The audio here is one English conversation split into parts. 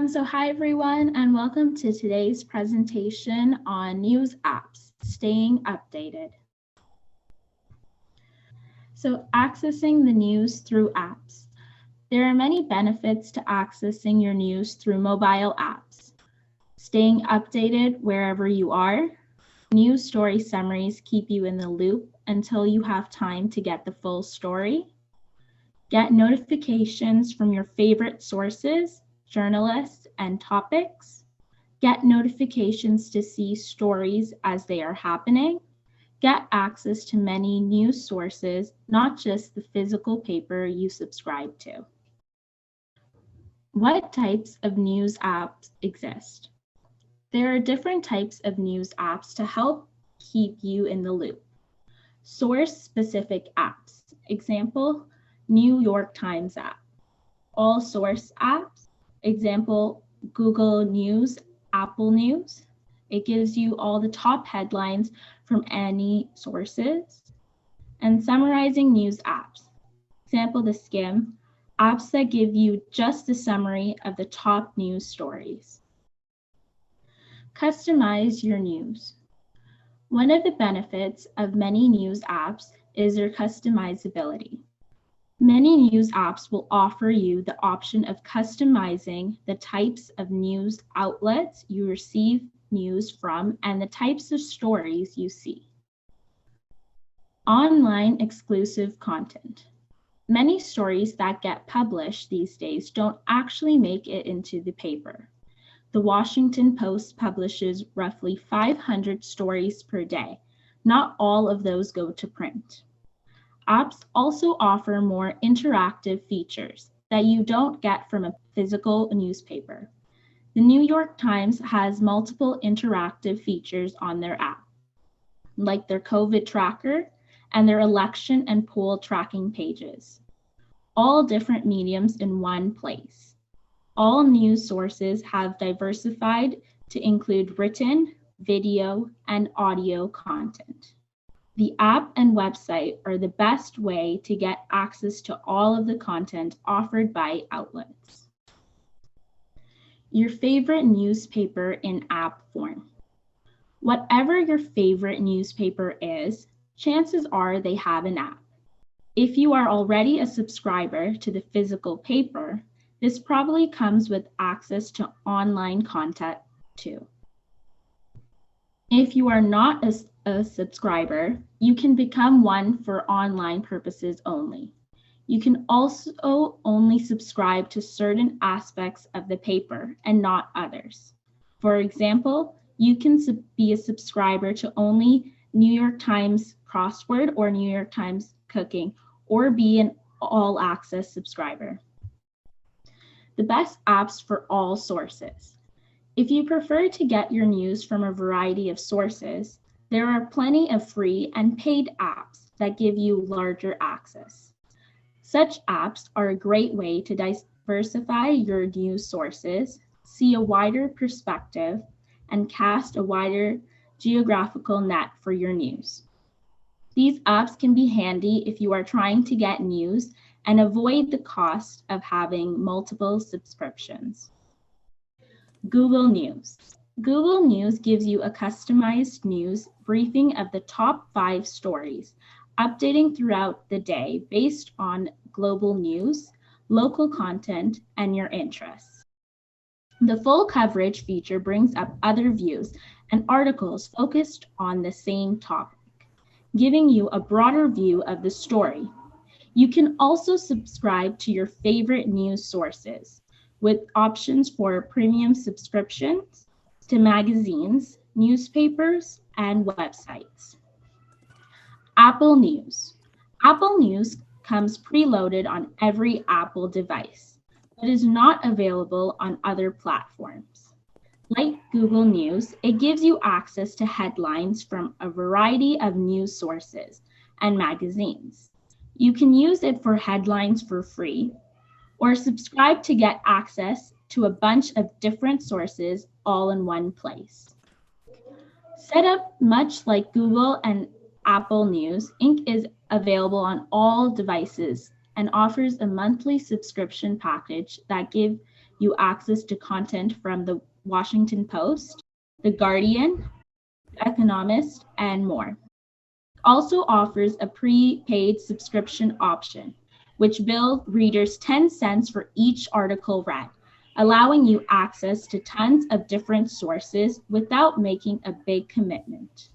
So hi everyone, and welcome to today's presentation on news apps, staying updated. So accessing the news through apps. There are many benefits to accessing your news through mobile apps. Staying updated wherever you are. News story summaries keep you in the loop until you have time to get the full story. Get notifications from your favorite sources, journalists, and topics. Get notifications to see stories as they are happening. Get access to many news sources, not just the physical paper you subscribe to. What types of news apps exist? There are different types of news apps to help keep you in the loop. Source-specific apps. Example, New York Times app. All source apps. Example, Google News, Apple News. It gives you all the top headlines from any sources. And summarizing news apps. Example, the Skimm, apps that give you just a summary of the top news stories. Customize your news. One of the benefits of many news apps is their customizability. Many news apps will offer you the option of customizing the types of news outlets you receive news from and the types of stories you see. Online exclusive content. Many stories that get published these days don't actually make it into the paper. The Washington Post publishes roughly 500 stories per day. Not all of those go to print. Apps also offer more interactive features that you don't get from a physical newspaper. The New York Times has multiple interactive features on their app, like their COVID tracker and their election and poll tracking pages. All different mediums in one place. All news sources have diversified to include written, video, and audio content. The app and website are the best way to get access to all of the content offered by outlets. Your favorite newspaper in app form. Whatever your favorite newspaper is, chances are they have an app. If you are already a subscriber to the physical paper, this probably comes with access to online content too. If you are not a subscriber, you can become one for online purposes only. You can also only subscribe to certain aspects of the paper and not others. For example, you can be a subscriber to only New York Times crossword or New York Times cooking, or be an all-access subscriber. The best apps for all sources. If you prefer to get your news from a variety of sources, there are plenty of free and paid apps that give you larger access. Such apps are a great way to diversify your news sources, see a wider perspective, and cast a wider geographical net for your news. These apps can be handy if you are trying to get news and avoid the cost of having multiple subscriptions. Google News. Google News gives you a customized news briefing of the top 5 stories, updating throughout the day based on global news, local content, and your interests. The full coverage feature brings up other views and articles focused on the same topic, giving you a broader view of the story. You can also subscribe to your favorite news sources with options for premium subscriptions to magazines, newspapers, and websites. Apple News. Apple News comes preloaded on every Apple device, but is not available on other platforms. Like Google News, it gives you access to headlines from a variety of news sources and magazines. You can use it for headlines for free, or subscribe to get access to a bunch of different sources all in one place. Set up much like Google and Apple News, Inc. is available on all devices and offers a monthly subscription package that gives you access to content from the Washington Post, The Guardian, The Economist, and more. It also offers a prepaid subscription option, which bills readers 10 cents for each article read, allowing you access to tons of different sources without making a big commitment.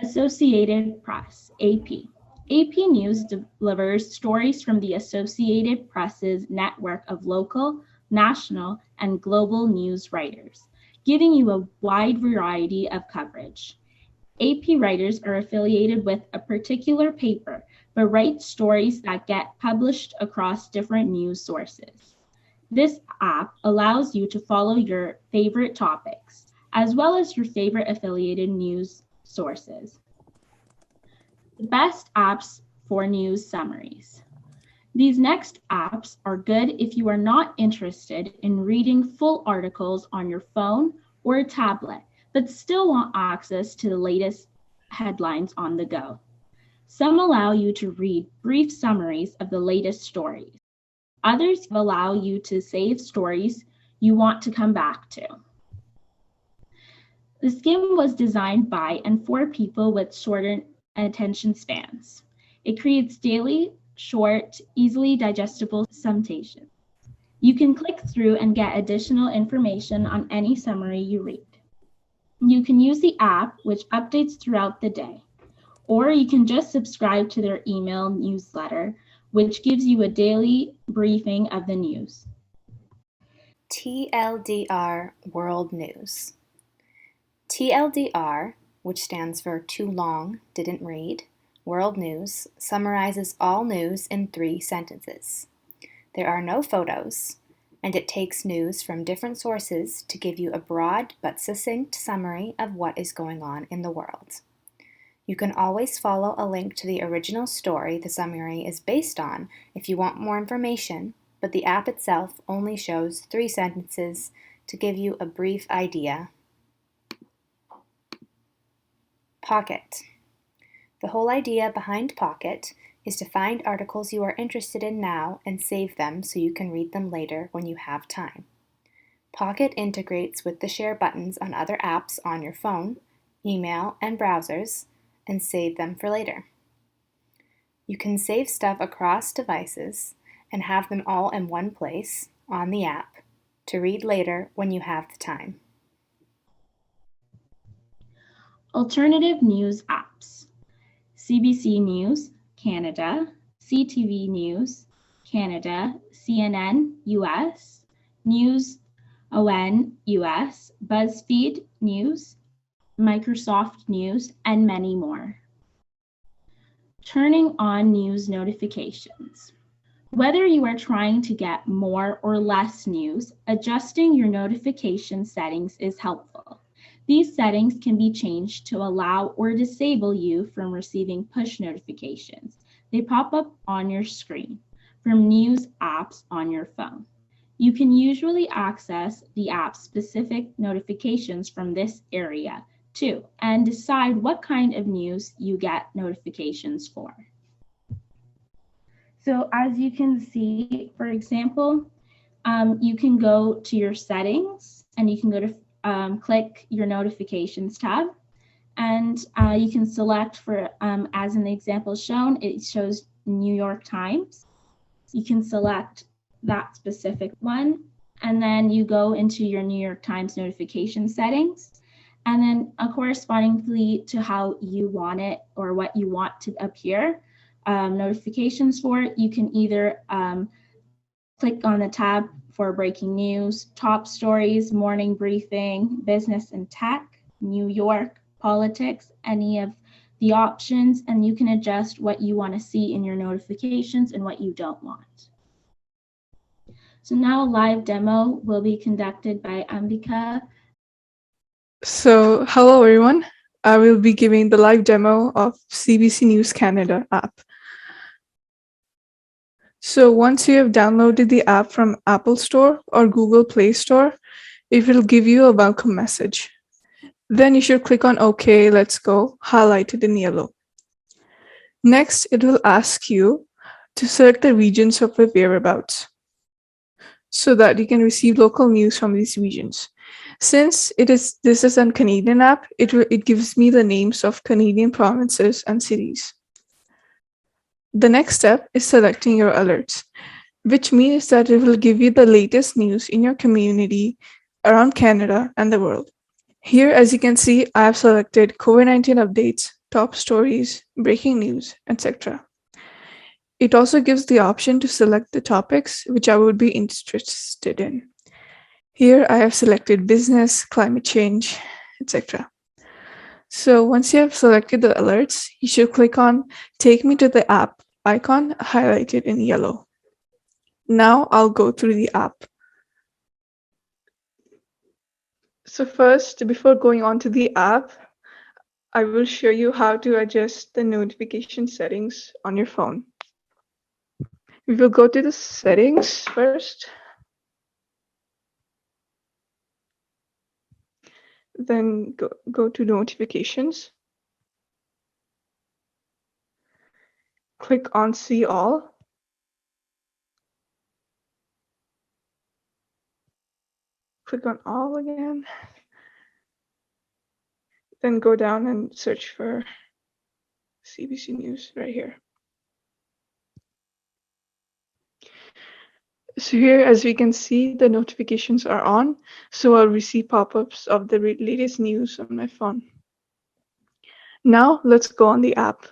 Associated Press, AP. AP News delivers stories from the Associated Press's network of local, national, and global news writers, giving you a wide variety of coverage. AP writers are affiliated with a particular paper, but write stories that get published across different news sources. This app allows you to follow your favorite topics, as well as your favorite affiliated news sources. The best apps for news summaries. These next apps are good if you are not interested in reading full articles on your phone or a tablet, but still want access to the latest headlines on the go. Some allow you to read brief summaries of the latest stories. Others allow you to save stories you want to come back to. The Skimm was designed by and for people with shorter attention spans. It creates daily, short, easily digestible summations. You can click through and get additional information on any summary you read. You can use the app, which updates throughout the day, or you can just subscribe to their email newsletter, which gives you a daily briefing of the news. TLDR World News. TLDR, which stands for Too Long, Didn't Read, World News, summarizes all news in 3 sentences. There are no photos, and it takes news from different sources to give you a broad but succinct summary of what is going on in the world. You can always follow a link to the original story the summary is based on if you want more information, but the app itself only shows 3 sentences to give you a brief idea. Pocket. The whole idea behind Pocket is to find articles you are interested in now and save them so you can read them later when you have time. Pocket integrates with the share buttons on other apps on your phone, email, and browsers, and save them for later. You can save stuff across devices and have them all in one place on the app to read later when you have the time. Alternative news apps. CBC News, Canada, CTV News, Canada, CNN, US, News ON, US, BuzzFeed News, Microsoft News, and many more. Turning on news notifications. Whether you are trying to get more or less news, adjusting your notification settings is helpful. These settings can be changed to allow or disable you from receiving push notifications. They pop up on your screen from news apps on your phone. You can usually access the app's specific notifications from this area too, and decide what kind of news you get notifications for. So as you can see, for example, you can go to your settings and you can go to click your notifications tab, and you can select for, as in the example shown, it shows New York Times. You can select that specific one, and then you go into your New York Times notification settings, and then correspondingly to how you want it or what you want to appear, notifications for it, you can either click on the tab for breaking news, top stories, morning briefing, business and tech, New York, politics, any of the options, and you can adjust what you want to see in your notifications and what you don't want. So now a live demo will be conducted by Ambika. So hello everyone. I will be giving the live demo of CBC News Canada app. So once you have downloaded the app from Apple Store or Google Play Store, it will give you a welcome message. Then you should click on OK, let's go, highlighted in yellow. Next, it will ask you to select the regions of your whereabouts so that you can receive local news from these regions. Since this is a Canadian app, it gives me the names of Canadian provinces and cities. The next step is selecting your alerts, which means that it will give you the latest news in your community around Canada and the world. Here, as you can see, I have selected COVID-19 updates, top stories, breaking news, etc. It also gives the option to select the topics which I would be interested in. Here, I have selected business, climate change, etc. So once you have selected the alerts, you should click on Take me to the app icon highlighted in yellow. Now I'll go through the app. So first, before going on to the app, I will show you how to adjust the notification settings on your phone. We will go to the settings first. Then go to notifications. Click on See All. Click on All again. Then go down and search for CBC News right here. So here, as we can see, the notifications are on, so I'll receive pop-ups of the latest news on my phone. Now let's go on the app.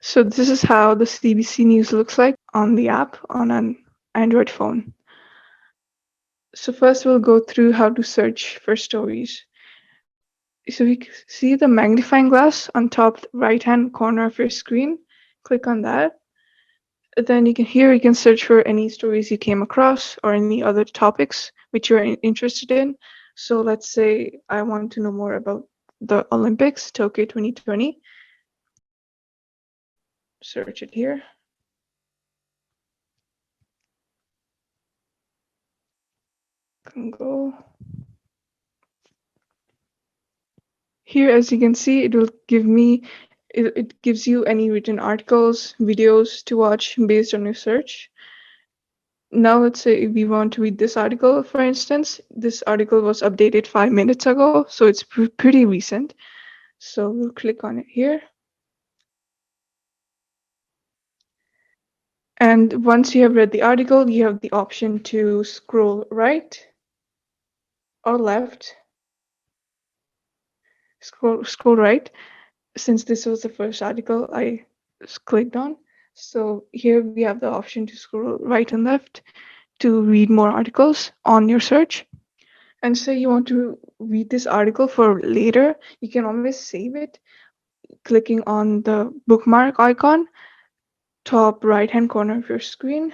So this is how the CBC News looks like on the app on an Android phone. So first we'll go through how to search for stories. So we see the magnifying glass on top right-hand corner of your screen. Click on that. Then you can search for any stories you came across or any other topics which you're interested in. So let's say I want to know more about the Olympics, Tokyo 2020. Search it here. Go. Here, as you can see, it will give me, it gives you any written articles, videos to watch based on your search. Now let's say we want to read this article, for instance. This article was updated 5 minutes ago, so it's pretty recent. So we'll click on it here. And once you have read the article, you have the option to scroll right or left. Scroll right. Since this was the first article I clicked on. So here we have the option to scroll right and left to read more articles on your search. And say you want to read this article for later, you can always save it clicking on the bookmark icon, top right-hand corner of your screen.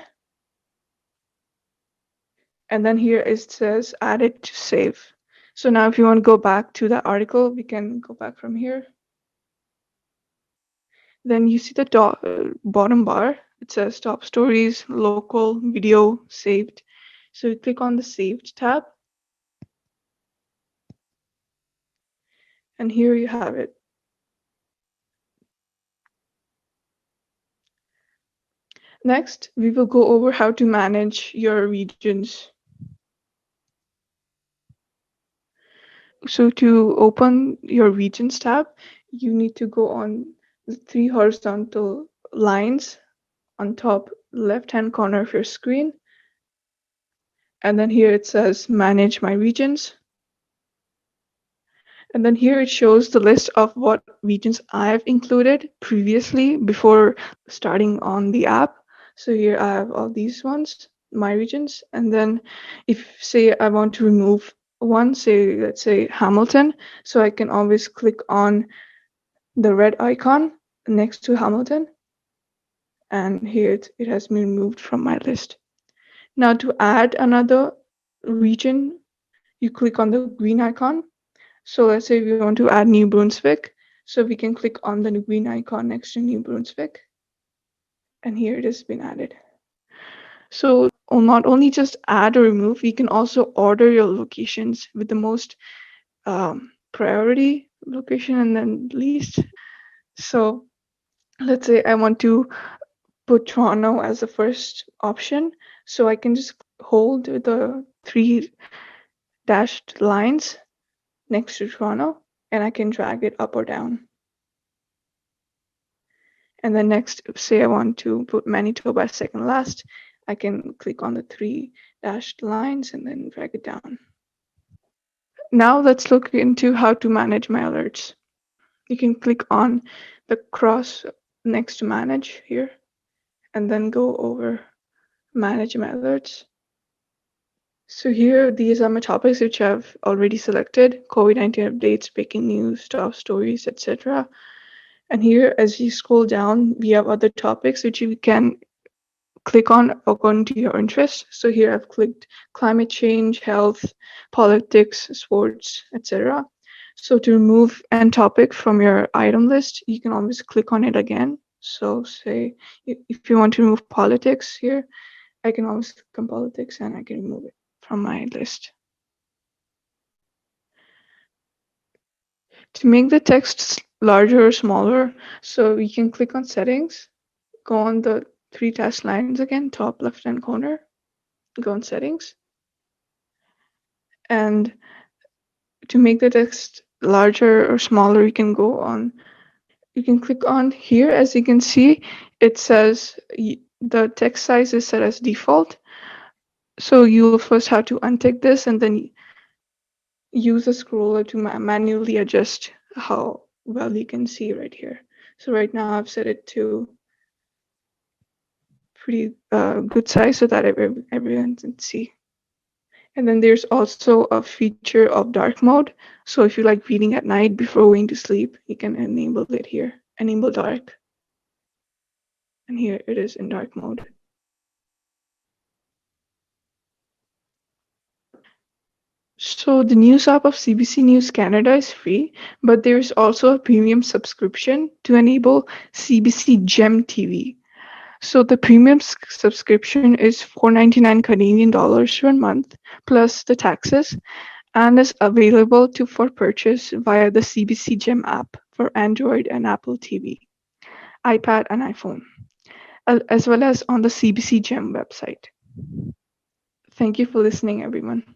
And then here it says add it to save. So now if you want to go back to that article, we can go back from here. Then you see the bottom bar. It says top stories, local, video, saved. So you click on the saved tab. And here you have it. Next, we will go over how to manage your regions. So to open your regions tab, you need to go on the 3 horizontal lines on top left-hand corner of your screen. And then here it says manage my regions. And then here it shows the list of what regions I've included previously before starting on the app. So here I have all these ones, my regions. And then if say I want to remove one, say let's say Hamilton, so I can always click on the red icon next to Hamilton. And here it has been removed from my list. Now to add another region, you click on the green icon. So let's say we want to add New Brunswick. So we can click on the green icon next to New Brunswick. And here it has been added. So not only just add or remove, you can also order your locations with the most priority location and then least. So let's say I want to put Toronto as the first option. So I can just hold the three dashed lines next to Toronto and I can drag it up or down. And then next, say I want to put Manitoba as second last, I can click on the three dashed lines and then drag it down. Now let's look into how to manage my alerts. You can click on the cross next to manage here and then go over manage my alerts. So here, these are my topics which I've already selected: COVID-19 updates, breaking news, top stories, etc. And here, as you scroll down, we have other topics which you can click on according to your interest. So here I've clicked climate change, health, politics, sports, etc. So to remove an topic from your item list, you can always click on it again. So say if you want to remove politics here, I can always click on politics and I can remove it from my list. To make the text larger or smaller, so you can click on settings, go on the three dashed lines again, top left hand corner, go on settings. And to make the text larger or smaller, you can click on here. As you can see, it says the text size is set as default. So you'll first have to untick this and then use a scroller to manually adjust how well you can see right here. So right now I've set it to pretty good size so that everyone can see. And then there's also a feature of dark mode. So if you like reading at night before going to sleep, you can enable it here. Enable dark. And here it is in dark mode. So the news app of CBC News Canada is free, but there's also a premium subscription to enable CBC Gem TV. So the premium subscription is $4.99 Canadian dollars per month, plus the taxes, and is available for purchase via the CBC Gem app for Android and Apple TV, iPad, and iPhone, as well as on the CBC Gem website. Thank you for listening, everyone.